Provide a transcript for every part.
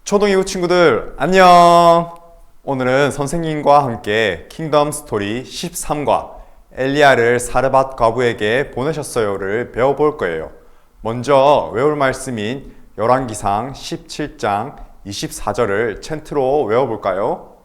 초등2구 친구들 안녕! 오늘은 선생님과 함께 킹덤 스토리 13과 엘리야를 사르밧 과부에게 보내셨어요를 배워볼 거예요. 먼저 외울 말씀인 열왕기상 17장 24절을 챈트로 외워볼까요?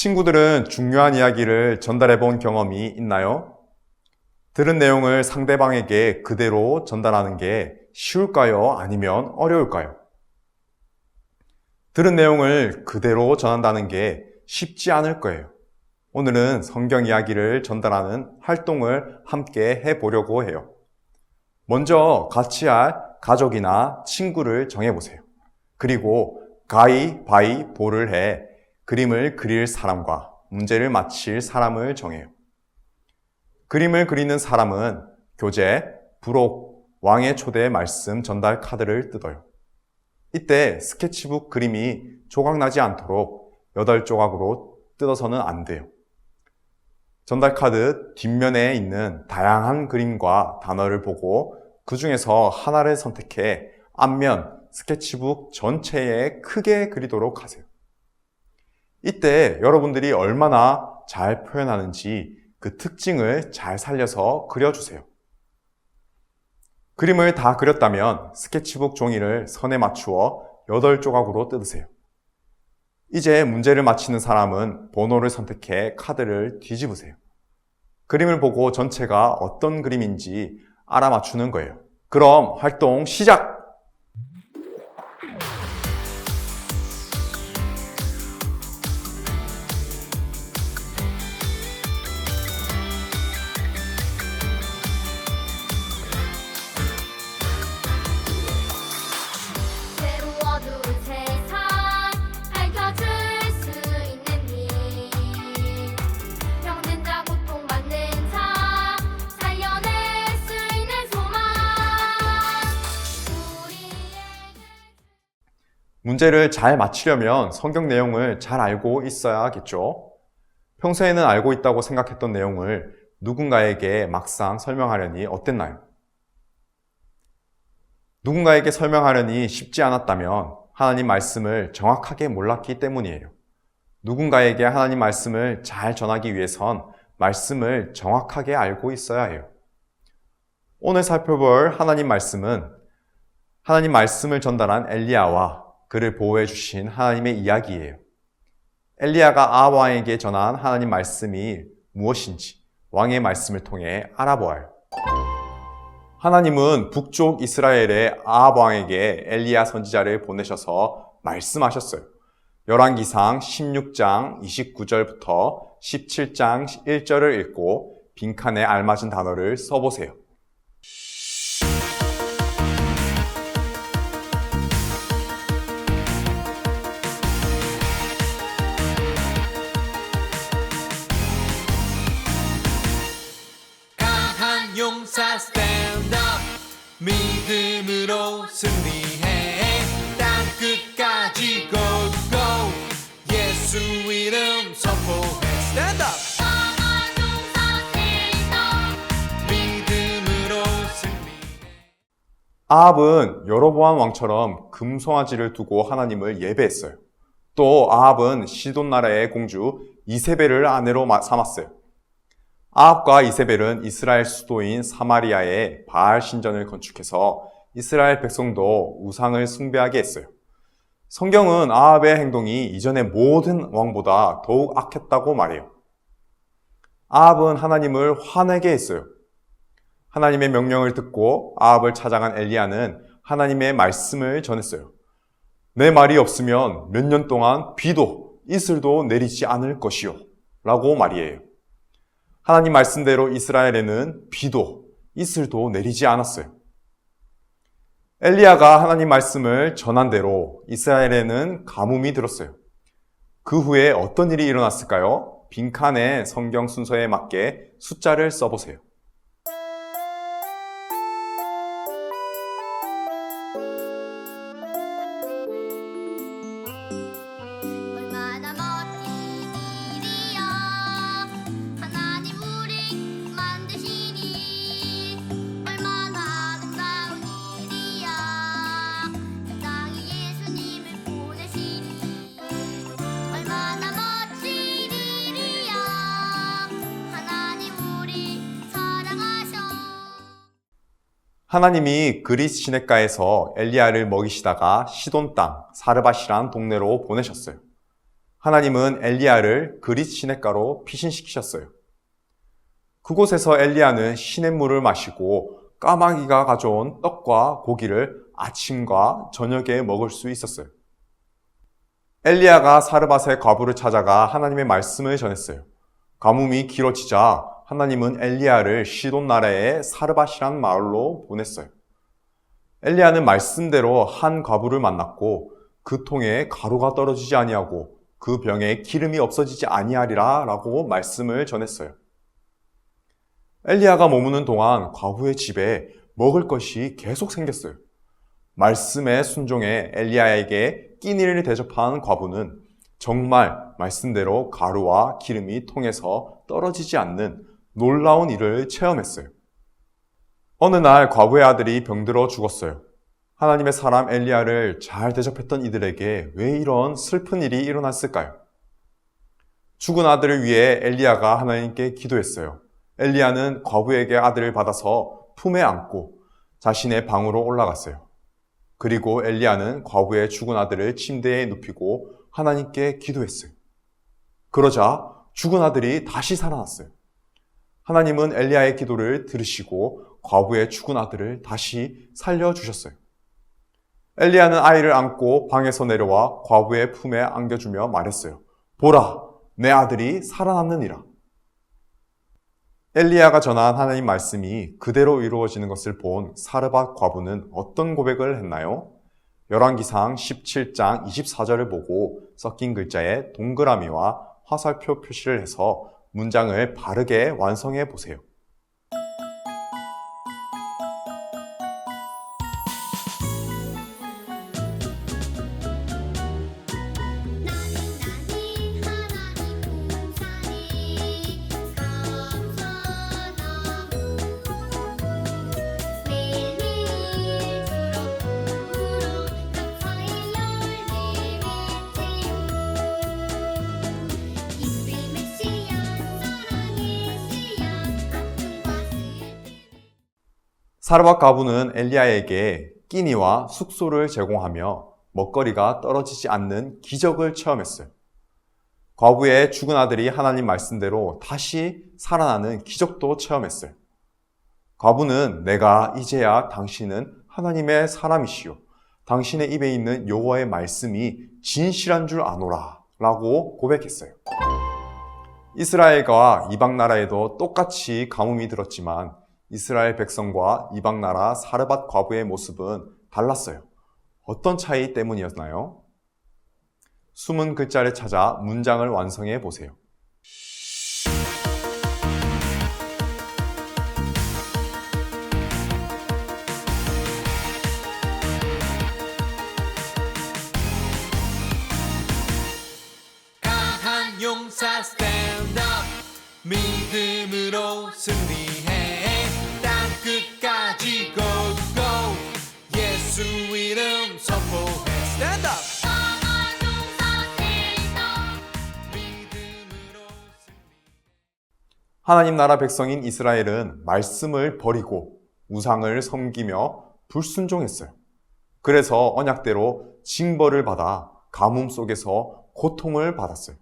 친구들은 중요한 이야기를 전달해 본 경험이 있나요? 들은 내용을 상대방에게 그대로 전달하는 게 쉬울까요? 아니면 어려울까요? 들은 내용을 그대로 전한다는 게 쉽지 않을 거예요. 오늘은 성경 이야기를 전달하는 활동을 함께 해보려고 해요. 먼저 같이 할 가족이나 친구를 정해보세요. 그리고 가위바위보를 해 그림을 그릴 사람과 문제를 맞힐 사람을 정해요. 그림을 그리는 사람은 교재, 부록, 왕의 초대 말씀 전달 카드를 뜯어요. 이때 스케치북 그림이 조각나지 않도록 8조각으로 뜯어서는 안 돼요. 전달 카드 뒷면에 있는 다양한 그림과 단어를 보고 그 중에서 하나를 선택해 앞면 스케치북 전체에 크게 그리도록 하세요. 이때 여러분들이 얼마나 잘 표현하는지 그 특징을 잘 살려서 그려주세요. 그림을 다 그렸다면 스케치북 종이를 선에 맞추어 8조각으로 뜯으세요. 이제 문제를 맞히는 사람은 번호를 선택해 카드를 뒤집으세요. 그림을 보고 전체가 어떤 그림인지 알아맞추는 거예요. 그럼 활동 시작! 문제를 잘 맞히려면 성경 내용을 잘 알고 있어야겠죠. 평소에는 알고 있다고 생각했던 내용을 누군가에게 막상 설명하려니 어땠나요? 누군가에게 설명하려니 쉽지 않았다면 하나님 말씀을 정확하게 몰랐기 때문이에요. 누군가에게 하나님 말씀을 잘 전하기 위해선 말씀을 정확하게 알고 있어야 해요. 오늘 살펴볼 하나님 말씀은 하나님 말씀을 전달한 엘리야와 그를 보호해 주신 하나님의 이야기예요. 엘리야가 아합 왕에게 전한 하나님 말씀이 무엇인지 왕의 말씀을 통해 알아보아요. 하나님은 북쪽 이스라엘의 아합 왕에게 엘리야 선지자를 보내셔서 말씀하셨어요. 열왕기상 16장 29절부터 17장 1절을 읽고 빈칸에 알맞은 단어를 써보세요. 용사 stand up 믿음으로 승리해 땅 끝까지 go go 예수 이름 선포해 stand up 아합은 여로보암 왕처럼 금송아지를 두고 하나님을 예배했어요. 또 아합은 시돈 나라의 공주 이세벨을 아내로 삼았어요. 아합과 이세벨은 이스라엘 수도인 사마리아에 바알 신전을 건축해서 이스라엘 백성도 우상을 숭배하게 했어요. 성경은 아합의 행동이 이전의 모든 왕보다 더욱 악했다고 말해요. 아합은 하나님을 화내게 했어요. 하나님의 명령을 듣고 아합을 찾아간 엘리야는 하나님의 말씀을 전했어요. 내 말이 없으면 몇 년 동안 비도 이슬도 내리지 않을 것이요 라고 말이에요. 하나님 말씀대로 이스라엘에는 비도 이슬도 내리지 않았어요. 엘리야가 하나님 말씀을 전한 대로 이스라엘에는 가뭄이 들었어요. 그 후에 어떤 일이 일어났을까요? 빈칸에 성경 순서에 맞게 숫자를 써보세요. 하나님이 그릿 시냇가에서 엘리야를 먹이시다가 시돈 땅 사르밧이란 동네로 보내셨어요. 하나님은 엘리야를 그릿 시냇가로 피신시키셨어요. 그곳에서 엘리야는 시냇물을 마시고 까마귀가 가져온 떡과 고기를 아침과 저녁에 먹을 수 있었어요. 엘리야가 사르밧의 과부를 찾아가 하나님의 말씀을 전했어요. 가뭄이 길어지자 하나님은 엘리야를 시돈 나라의 사르밧이란 마을로 보냈어요. 엘리야는 말씀대로 한 과부를 만났고 그 통에 가루가 떨어지지 아니하고 그 병에 기름이 없어지지 아니하리라 라고 말씀을 전했어요. 엘리야가 머무는 동안 과부의 집에 먹을 것이 계속 생겼어요. 말씀에 순종해 엘리야에게 끼니를 대접한 과부는 정말 말씀대로 가루와 기름이 통에서 떨어지지 않는 놀라운 일을 체험했어요. 어느 날 과부의 아들이 병들어 죽었어요. 하나님의 사람 엘리야를 잘 대접했던 이들에게 왜 이런 슬픈 일이 일어났을까요? 죽은 아들을 위해 엘리야가 하나님께 기도했어요. 엘리야는 과부에게 아들을 받아서 품에 안고 자신의 방으로 올라갔어요. 그리고 엘리야는 과부의 죽은 아들을 침대에 눕히고 하나님께 기도했어요. 그러자 죽은 아들이 다시 살아났어요. 하나님은 엘리야의 기도를 들으시고 과부의 죽은 아들을 다시 살려주셨어요. 엘리야는 아이를 안고 방에서 내려와 과부의 품에 안겨주며 말했어요. 보라, 내 아들이 살아났느니라. 엘리야가 전한 하나님 말씀이 그대로 이루어지는 것을 본 사르밧 과부는 어떤 고백을 했나요? 열왕기상 17장 24절을 보고 섞인 글자에 동그라미와 화살표 표시를 해서 문장을 바르게 완성해 보세요. 사르밧 과부는 엘리야에게 끼니와 숙소를 제공하며 먹거리가 떨어지지 않는 기적을 체험했어요. 과부의 죽은 아들이 하나님 말씀대로 다시 살아나는 기적도 체험했어요. 과부는 내가 이제야 당신은 하나님의 사람이시요 당신의 입에 있는 여호와의 말씀이 진실한 줄 아노라 라고 고백했어요. 이스라엘과 이방 나라에도 똑같이 가뭄이 들었지만 이스라엘 백성과 이방 나라 사르밧 과부의 모습은 달랐어요. 어떤 차이 때문이었나요? 숨은 글자를 찾아 문장을 완성해 보세요. 용사 stand up 믿음으로 승리해 땅 끝까지 go go 예수 이름 선포해 stand up 믿음으로 하나님 나라 백성인 이스라엘은 말씀을 버리고 우상을 섬기며 불순종했어요. 그래서 언약대로 징벌을 받아 가뭄 속에서 고통을 받았어요.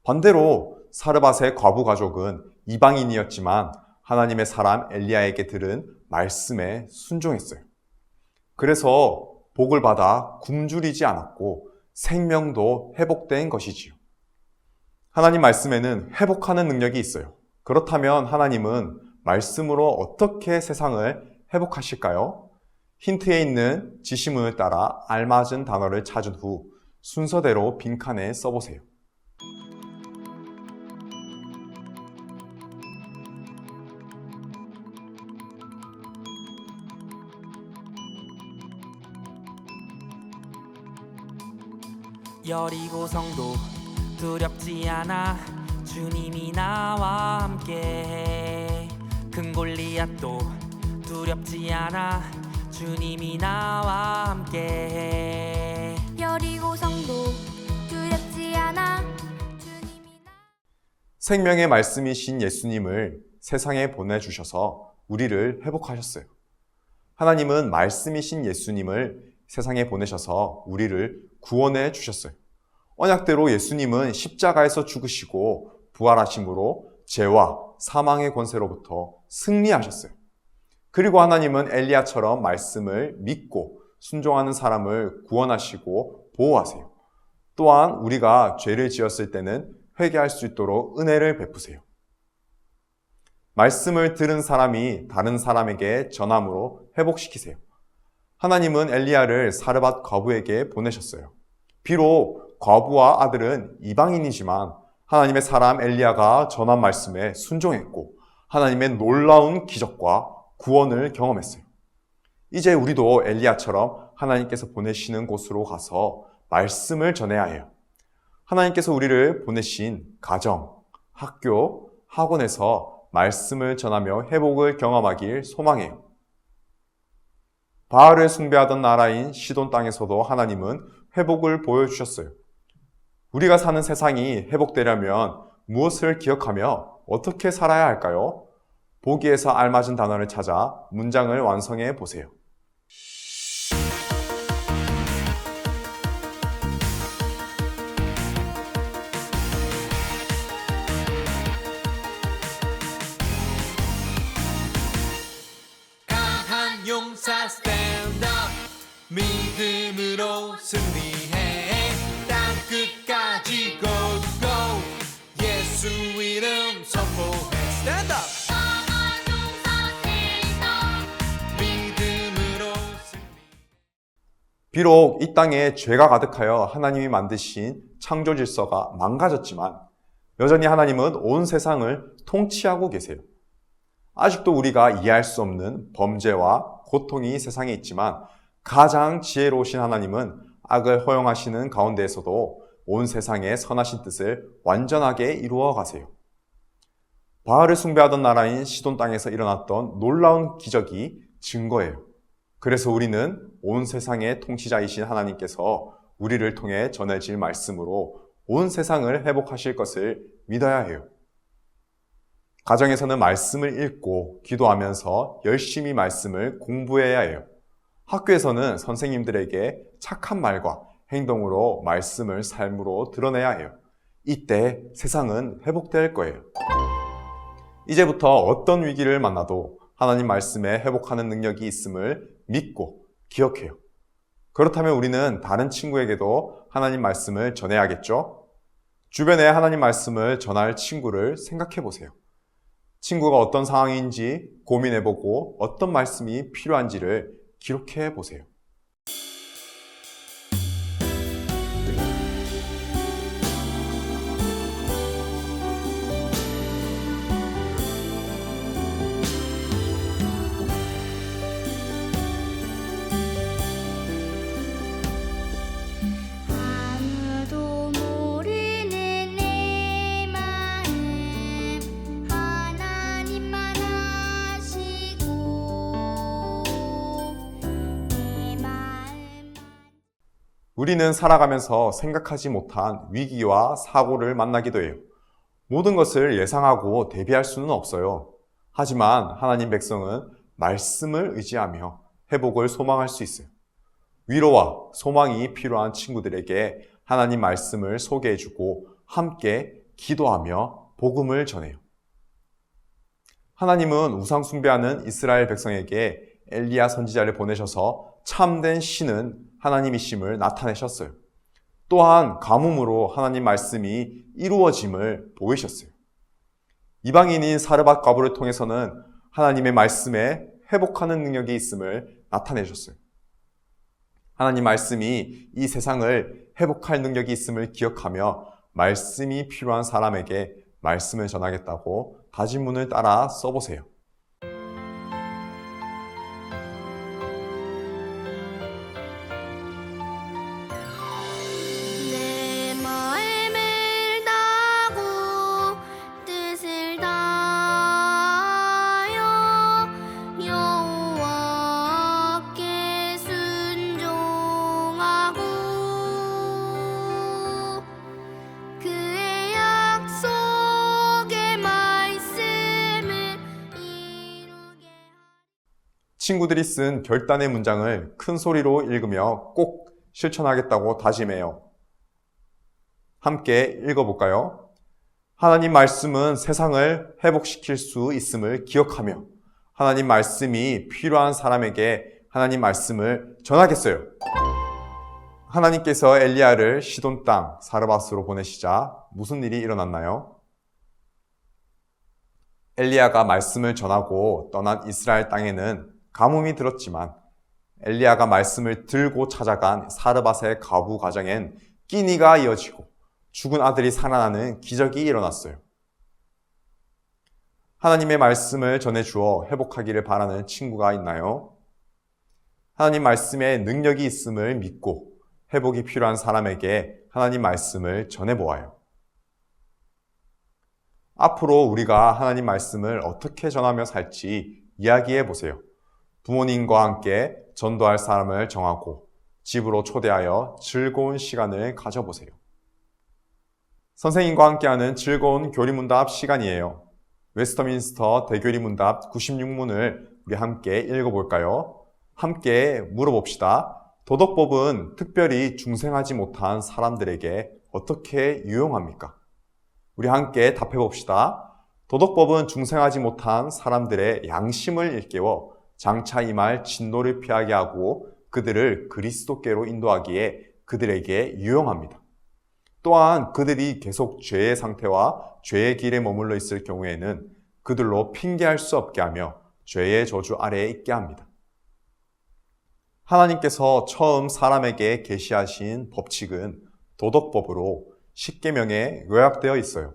반대로 사르밧의 과부 가족은 이방인이었지만 하나님의 사람 엘리야에게 들은 말씀에 순종했어요. 그래서 복을 받아 굶주리지 않았고 생명도 회복된 것이지요. 하나님 말씀에는 회복하는 능력이 있어요. 그렇다면 하나님은 말씀으로 어떻게 세상을 회복하실까요? 힌트에 있는 지시문을 따라 알맞은 단어를 찾은 후 순서대로 빈칸에 써보세요. 여리고 성도 두렵지 않아 주님이 나와 함께해 큰 골리앗도 두렵지 않아 주님이 나와 함께해 여리고 성도 두렵지 않아 주님이 생명의 말씀이신 예수님을 세상에 보내주셔서 우리를 회복하셨어요. 하나님은 말씀이신 예수님을 세상에 보내셔서 우리를 구원해 주셨어요. 언약대로 예수님은 십자가에서 죽으시고 부활하심으로 죄와 사망의 권세로부터 승리하셨어요. 그리고 하나님은 엘리야처럼 말씀을 믿고 순종하는 사람을 구원하시고 보호하세요. 또한 우리가 죄를 지었을 때는 회개할 수 있도록 은혜를 베푸세요. 말씀을 들은 사람이 다른 사람에게 전함으로 회복시키세요. 하나님은 엘리야를 사르밧 과부에게 보내셨어요. 비록 과부와 아들은 이방인이지만 하나님의 사람 엘리야가 전한 말씀에 순종했고 하나님의 놀라운 기적과 구원을 경험했어요. 이제 우리도 엘리야처럼 하나님께서 보내시는 곳으로 가서 말씀을 전해야 해요. 하나님께서 우리를 보내신 가정, 학교, 학원에서 말씀을 전하며 회복을 경험하길 소망해요. 바알을 숭배하던 나라인 시돈 땅에서도 하나님은 회복을 보여주셨어요. 우리가 사는 세상이 회복되려면 무엇을 기억하며 어떻게 살아야 할까요? 보기에서 알맞은 단어를 찾아 문장을 완성해 보세요. 강한 용사 stand up 믿음으로 승리해 땅 끝까지 go go 예수 이름 선포해 stand up 믿음으로 승리 비록 이 땅에 죄가 가득하여 하나님이 만드신 창조 질서가 망가졌지만 여전히 하나님은 온 세상을 통치하고 계세요. 아직도 우리가 이해할 수 없는 범죄와 고통이 세상에 있지만 가장 지혜로우신 하나님은 악을 허용하시는 가운데에서도 온 세상의 선하신 뜻을 완전하게 이루어 가세요. 바알을 숭배하던 나라인 시돈 땅에서 일어났던 놀라운 기적이 증거예요. 그래서 우리는 온 세상의 통치자이신 하나님께서 우리를 통해 전해질 말씀으로 온 세상을 회복하실 것을 믿어야 해요. 가정에서는 말씀을 읽고 기도하면서 열심히 말씀을 공부해야 해요. 학교에서는 선생님들에게 착한 말과 행동으로 말씀을 삶으로 드러내야 해요. 이때 세상은 회복될 거예요. 이제부터 어떤 위기를 만나도 하나님 말씀에 회복하는 능력이 있음을 믿고 기억해요. 그렇다면 우리는 다른 친구에게도 하나님 말씀을 전해야겠죠? 주변에 하나님 말씀을 전할 친구를 생각해 보세요. 친구가 어떤 상황인지 고민해보고 어떤 말씀이 필요한지를 기록해 보세요. 아무도 모르는 내 우리는 살아가면서 생각하지 못한 위기와 사고를 만나기도 해요. 모든 것을 예상하고 대비할 수는 없어요. 하지만 하나님 백성은 말씀을 의지하며 회복을 소망할 수 있어요. 위로와 소망이 필요한 친구들에게 하나님 말씀을 소개해주고 함께 기도하며 복음을 전해요. 하나님은 우상 숭배하는 이스라엘 백성에게 엘리야 선지자를 보내셔서 참된 신은 하나님이심을 나타내셨어요. 또한 가뭄으로 하나님 말씀이 이루어짐을 보이셨어요. 이방인인 사르밧 과부를 통해서는 하나님의 말씀에 회복하는 능력이 있음을 나타내셨어요. 하나님 말씀이 이 세상을 회복할 능력이 있음을 기억하며 말씀이 필요한 사람에게 말씀을 전하겠다고 다짐문을 따라 써보세요. 내 마음을 다하고 뜻을 다하여 여호와께 순종하고 그의 약속의 말씀을 이루게 친구들이 쓴 결단의 문장을 큰 소리로 읽으며 꼭 실천하겠다고 다짐해요. 함께 읽어볼까요? 하나님 말씀은 세상을 회복시킬 수 있음을 기억하며 하나님 말씀이 필요한 사람에게 하나님 말씀을 전하겠어요. 하나님께서 엘리야를 시돈 땅 사르밧으로 보내시자 무슨 일이 일어났나요? 엘리야가 말씀을 전하고 떠난 이스라엘 땅에는 가뭄이 들었지만 엘리야가 말씀을 들고 찾아간 사르밧의 과부 가정엔 끼니가 이어지고 죽은 아들이 살아나는 기적이 일어났어요. 하나님의 말씀을 전해주어 회복하기를 바라는 친구가 있나요? 하나님 말씀에 능력이 있음을 믿고 회복이 필요한 사람에게 하나님 말씀을 전해보아요. 앞으로 우리가 하나님 말씀을 어떻게 전하며 살지 이야기해 보세요. 부모님과 함께 전도할 사람을 정하고 집으로 초대하여 즐거운 시간을 가져보세요. 선생님과 함께하는 즐거운 교리문답 시간이에요. 웨스터민스터 대교리문답 96문을 우리 함께 읽어볼까요? 함께 물어봅시다. 도덕법은 특별히 중생하지 못한 사람들에게 어떻게 유용합니까? 우리 함께 답해봅시다. 도덕법은 중생하지 못한 사람들의 양심을 일깨워 장차 임할 진노를 피하게 하고 그들을 그리스도께로 인도하기에 그들에게 유용합니다. 또한 그들이 계속 죄의 상태와 죄의 길에 머물러 있을 경우에는 그들로 핑계할 수 없게 하며 죄의 저주 아래에 있게 합니다. 하나님께서 처음 사람에게 계시하신 법칙은 도덕법으로 십계명에 요약되어 있어요.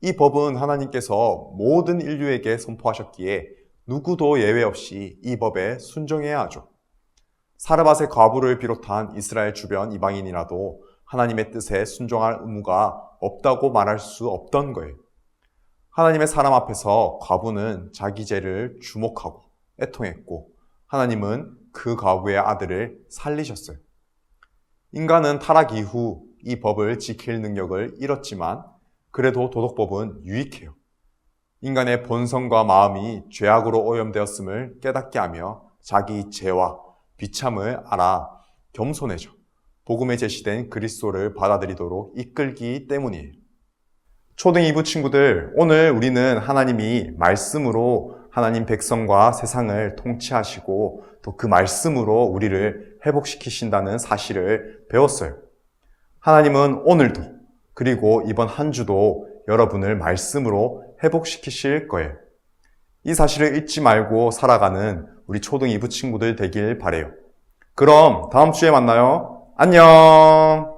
이 법은 하나님께서 모든 인류에게 선포하셨기에 누구도 예외 없이 이 법에 순종해야 하죠. 사르밧의 과부를 비롯한 이스라엘 주변 이방인이라도 하나님의 뜻에 순종할 의무가 없다고 말할 수 없던 거예요. 하나님의 사람 앞에서 과부는 자기 죄를 주목하고 애통했고 하나님은 그 과부의 아들을 살리셨어요. 인간은 타락 이후 이 법을 지킬 능력을 잃었지만 그래도 도덕법은 유익해요. 인간의 본성과 마음이 죄악으로 오염되었음을 깨닫게 하며 자기 죄와 비참을 알아 겸손해져 복음에 제시된 그리스도를 받아들이도록 이끌기 때문이에요. 초등 2부 친구들, 오늘 우리는 하나님이 말씀으로 하나님 백성과 세상을 통치하시고 또 그 말씀으로 우리를 회복시키신다는 사실을 배웠어요. 하나님은 오늘도 그리고 이번 한 주도 여러분을 말씀으로 회복시키실 거예요. 이 사실을 잊지 말고 살아가는 우리 초등 2부 친구들 되길 바래요. 그럼 다음 주에 만나요. 안녕!